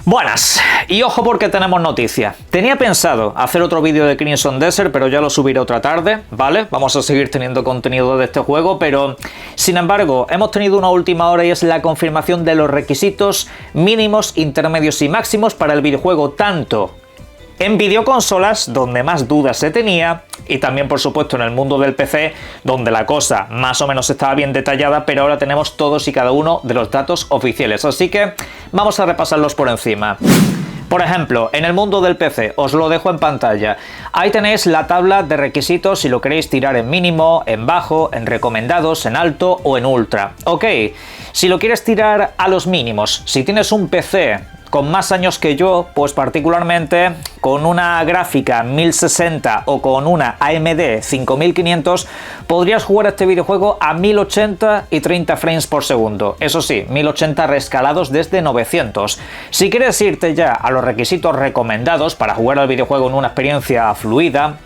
Buenas, y ojo porque tenemos noticia. Tenía pensado hacer otro vídeo de Crimson Desert, pero ya lo subiré otra tarde, ¿vale? Vamos a seguir teniendo contenido de este juego, pero sin embargo, hemos tenido una última hora y es la confirmación de los requisitos mínimos, intermedios y máximos para el videojuego, tanto en videoconsolas, donde más dudas se tenía, y también por supuesto en el mundo del PC, donde la cosa más o menos estaba bien detallada, pero ahora tenemos todos y cada uno de los datos oficiales, así que vamos a repasarlos por encima. Por ejemplo, en el mundo del PC, os lo dejo en pantalla, ahí tenéis la tabla de requisitos si lo queréis tirar en mínimo, en bajo, en recomendados, en alto o en ultra. Ok, si lo quieres tirar a los mínimos, si tienes un PC con más años que yo, pues particularmente con una gráfica 1060 o con una AMD 5500, podrías jugar este videojuego a 1080 y 30 frames por segundo. Eso sí, 1080 rescalados desde 900. Si quieres irte ya a los requisitos recomendados para jugar al videojuego en una experiencia fluida,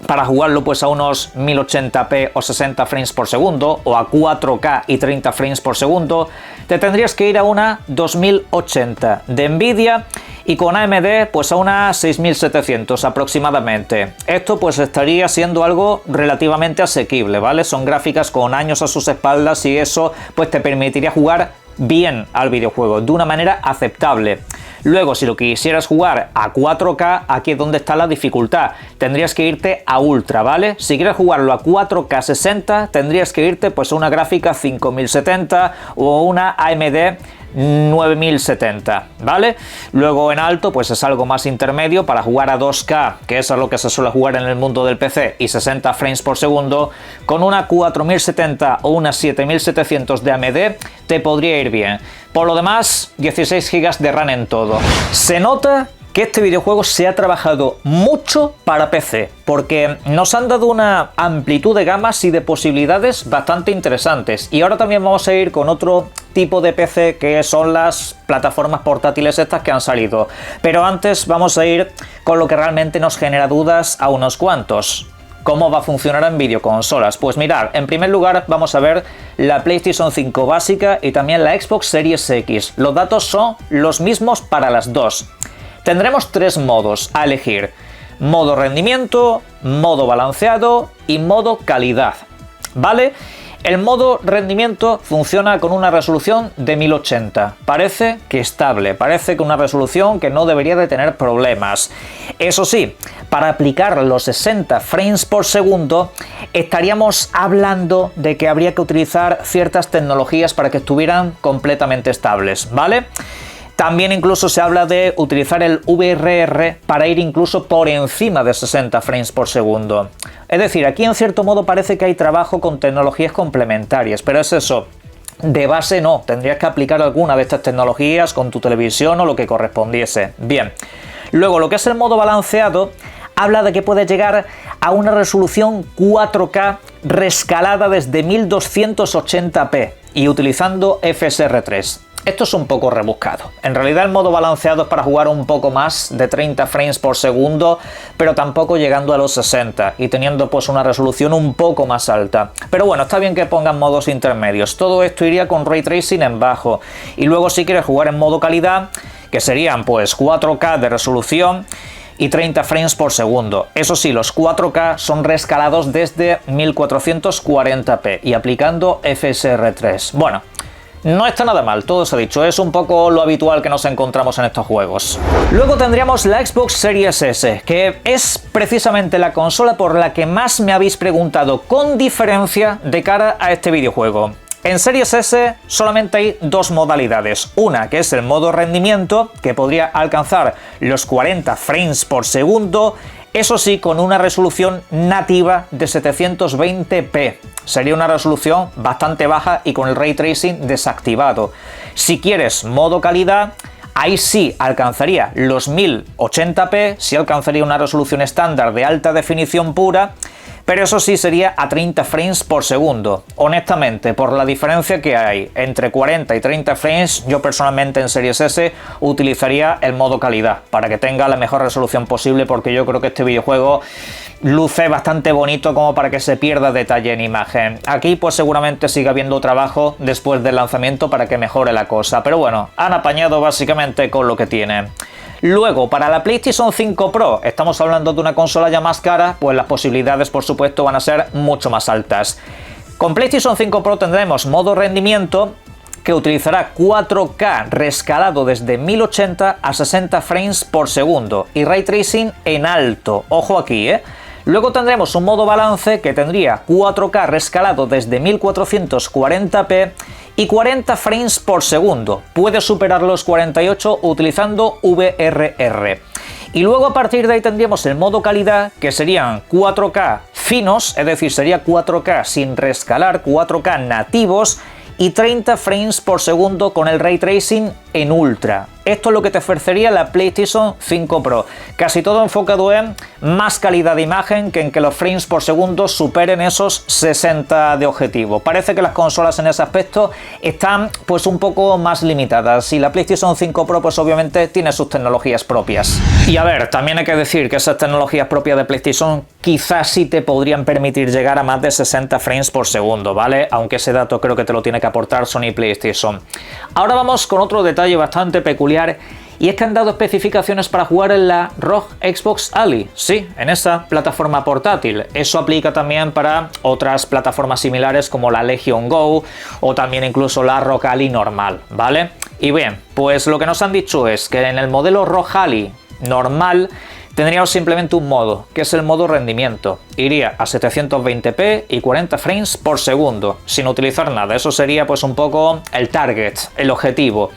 para jugarlo pues a unos 1080p o 60 frames por segundo o a 4K y 30 frames por segundo, te tendrías que ir a una 2080 de Nvidia y con AMD pues a una 6700 aproximadamente. Esto pues estaría siendo algo relativamente asequible, ¿vale? Son gráficas con años a sus espaldas y eso pues te permitiría jugar bien al videojuego, de una manera aceptable. Luego, si lo quisieras jugar a 4K, aquí es donde está la dificultad. Tendrías que irte a Ultra, ¿vale? Si quieres jugarlo a 4K 60, tendrías que irte pues a una gráfica 5070 o una AMD 9070, ¿vale? Luego en alto pues es algo más intermedio para jugar a 2K, que es a lo que se suele jugar en el mundo del PC, y 60 frames por segundo, con una 4070 o una 7700 de AMD te podría ir bien. Por lo demás, 16 GB de RAM en todo. Se nota que este videojuego se ha trabajado mucho para PC, porque nos han dado una amplitud de gamas y de posibilidades bastante interesantes. Y ahora también vamos a ir con otro tipo de PC, que son las plataformas portátiles estas que han salido. Pero antes vamos a ir con lo que realmente nos genera dudas a unos cuantos. ¿Cómo va a funcionar en videoconsolas? Pues mirad, en primer lugar vamos a ver la PlayStation 5 básica y también la Xbox Series X. Los datos son los mismos para las dos. Tendremos tres modos a elegir: modo rendimiento, modo balanceado y modo calidad, ¿vale? El modo rendimiento funciona con una resolución de 1080. Parece que estable, parece que una resolución que no debería de tener problemas. Eso sí, para aplicar los 60 frames por segundo, estaríamos hablando de que habría que utilizar ciertas tecnologías para que estuvieran completamente estables, ¿vale? También incluso se habla de utilizar el VRR para ir incluso por encima de 60 frames por segundo. Es decir, aquí en cierto modo parece que hay trabajo con tecnologías complementarias, pero es eso, de base no, tendrías que aplicar alguna de estas tecnologías con tu televisión o lo que correspondiese. Bien, luego lo que es el modo balanceado habla de que puede llegar a una resolución 4K rescalada desde 1280p y utilizando FSR3. Esto es un poco rebuscado. En realidad el modo balanceado es para jugar un poco más de 30 frames por segundo, pero tampoco llegando a los 60 y teniendo pues una resolución un poco más alta. Pero bueno, está bien que pongan modos intermedios. Todo esto iría con Ray Tracing en bajo. Y luego si quieres jugar en modo calidad, que serían pues 4K de resolución y 30 frames por segundo. Eso sí, los 4K son rescalados desde 1440p y aplicando FSR3. Bueno, no está nada mal, todo se ha dicho, es un poco lo habitual que nos encontramos en estos juegos. Luego tendríamos la Xbox Series S, que es precisamente la consola por la que más me habéis preguntado con diferencia de cara a este videojuego. En Series S solamente hay dos modalidades, una que es el modo rendimiento, que podría alcanzar los 40 frames por segundo, eso sí, con una resolución nativa de 720p. Sería una resolución bastante baja y con el Ray Tracing desactivado. Si quieres modo calidad, ahí sí alcanzaría los 1080p, sí alcanzaría una resolución estándar de alta definición pura, pero eso sí sería a 30 frames por segundo. Honestamente, por la diferencia que hay entre 40 y 30 frames, yo personalmente en Series S utilizaría el modo calidad para que tenga la mejor resolución posible, porque yo creo que este videojuego luce bastante bonito como para que se pierda detalle en imagen. Aquí pues seguramente sigue habiendo trabajo después del lanzamiento para que mejore la cosa, pero bueno, han apañado básicamente con lo que tiene. Luego, para la PlayStation 5 Pro, estamos hablando de una consola ya más cara, pues las posibilidades por supuesto van a ser mucho más altas. Con PlayStation 5 Pro tendremos modo rendimiento, que utilizará 4K rescalado desde 1080 a 60 frames por segundo y Ray Tracing en alto, ojo aquí, Luego tendremos un modo balance que tendría 4K rescalado desde 1440p y 40 frames por segundo, puede superar los 48 utilizando VRR. Y luego a partir de ahí tendríamos el modo calidad, que serían 4K finos, es decir, sería 4K sin rescalar, 4K nativos, y 30 frames por segundo con el Ray Tracing en Ultra. Esto es lo que te ofrecería la PlayStation 5 Pro. Casi todo enfocado en más calidad de imagen que en que los frames por segundo superen esos 60 de objetivo. Parece que las consolas en ese aspecto están pues un poco más limitadas y la PlayStation 5 Pro pues obviamente tiene sus tecnologías propias. Y a ver, también hay que decir que esas tecnologías propias de PlayStation quizás sí te podrían permitir llegar a más de 60 frames por segundo, ¿vale? Aunque ese dato creo que te lo tiene que aportar Sony PlayStation. Ahora vamos con otro detalle bastante peculiar, y es que han dado especificaciones para jugar en la ROG Xbox Ali, sí, en esa plataforma portátil. Eso aplica también para otras plataformas similares como la Legion Go o también incluso la ROG Ali normal, ¿vale? Y bien, pues lo que nos han dicho es que en el modelo ROG Ali normal tendríamos simplemente un modo, que es el modo rendimiento. Iría a 720p y 40 frames por segundo, sin utilizar nada. Eso sería pues un poco el target, el objetivo.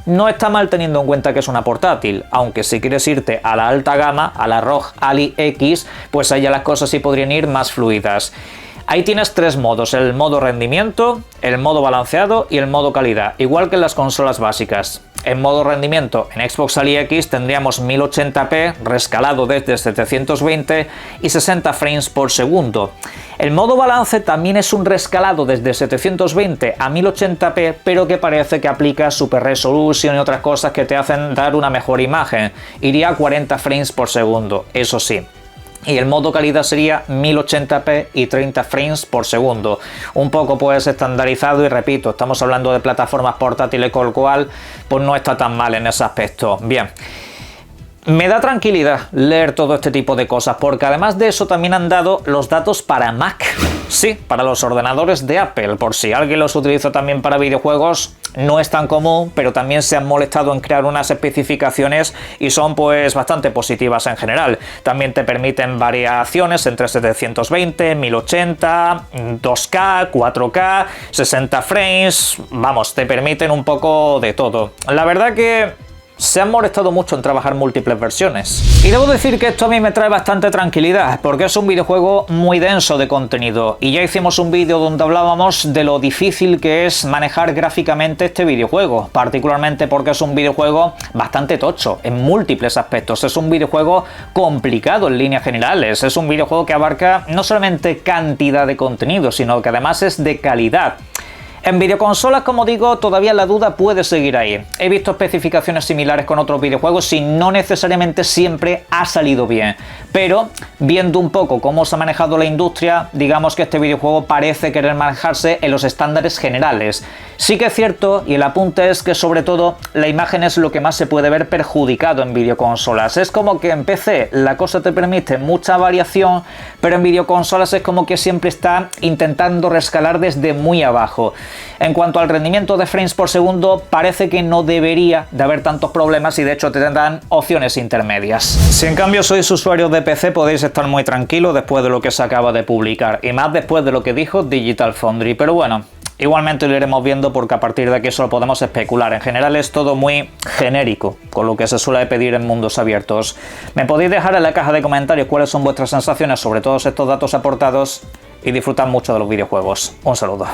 No está mal teniendo en cuenta que es una portátil, aunque si quieres irte a la alta gama, a la ROG Ali X, pues ahí ya las cosas sí podrían ir más fluidas. Ahí tienes tres modos, el modo rendimiento, el modo balanceado y el modo calidad, igual que en las consolas básicas. En modo rendimiento, en Xbox Ali X tendríamos 1080p rescalado desde 720 y 60 frames por segundo. El modo balance también es un rescalado desde 720 a 1080p, pero que parece que aplica Super Resolution y otras cosas que te hacen dar una mejor imagen. Iría a 40 frames por segundo, eso sí. Y el modo calidad sería 1080p y 30 frames por segundo. Un poco pues estandarizado y repito, estamos hablando de plataformas portátiles con lo cual pues no está tan mal en ese aspecto. Bien. Me da tranquilidad leer todo este tipo de cosas porque además de eso también han dado los datos para Mac. Sí, para los ordenadores de Apple, por si alguien los utiliza también para videojuegos, no es tan común, pero también se han molestado en crear unas especificaciones y son pues bastante positivas en general. También te permiten variaciones entre 720, 1080, 2K, 4K, 60 frames, vamos, te permiten un poco de todo. La verdad que se han molestado mucho en trabajar múltiples versiones. Y debo decir que esto a mí me trae bastante tranquilidad, porque es un videojuego muy denso de contenido. Y ya hicimos un vídeo donde hablábamos de lo difícil que es manejar gráficamente este videojuego, particularmente porque es un videojuego bastante tocho en múltiples aspectos. Es un videojuego complicado en líneas generales. Es un videojuego que abarca no solamente cantidad de contenido, sino que además es de calidad. En videoconsolas, como digo, todavía la duda puede seguir ahí. He visto especificaciones similares con otros videojuegos y no necesariamente siempre ha salido bien. Pero, viendo un poco cómo se ha manejado la industria, digamos que este videojuego parece querer manejarse en los estándares generales. Sí que es cierto, y el apunte es que sobre todo la imagen es lo que más se puede ver perjudicado en videoconsolas. Es como que en PC la cosa te permite mucha variación, pero en videoconsolas es como que siempre está intentando rescalar desde muy abajo. En cuanto al rendimiento de frames por segundo, parece que no debería de haber tantos problemas y de hecho te tendrán opciones intermedias. Si en cambio sois usuarios de PC podéis estar muy tranquilos después de lo que se acaba de publicar y más después de lo que dijo Digital Foundry, pero bueno, igualmente lo iremos viendo porque a partir de aquí solo podemos especular. En general es todo muy genérico, con lo que se suele pedir en mundos abiertos. Me podéis dejar en la caja de comentarios cuáles son vuestras sensaciones sobre todos estos datos aportados y disfrutad mucho de los videojuegos. Un saludo.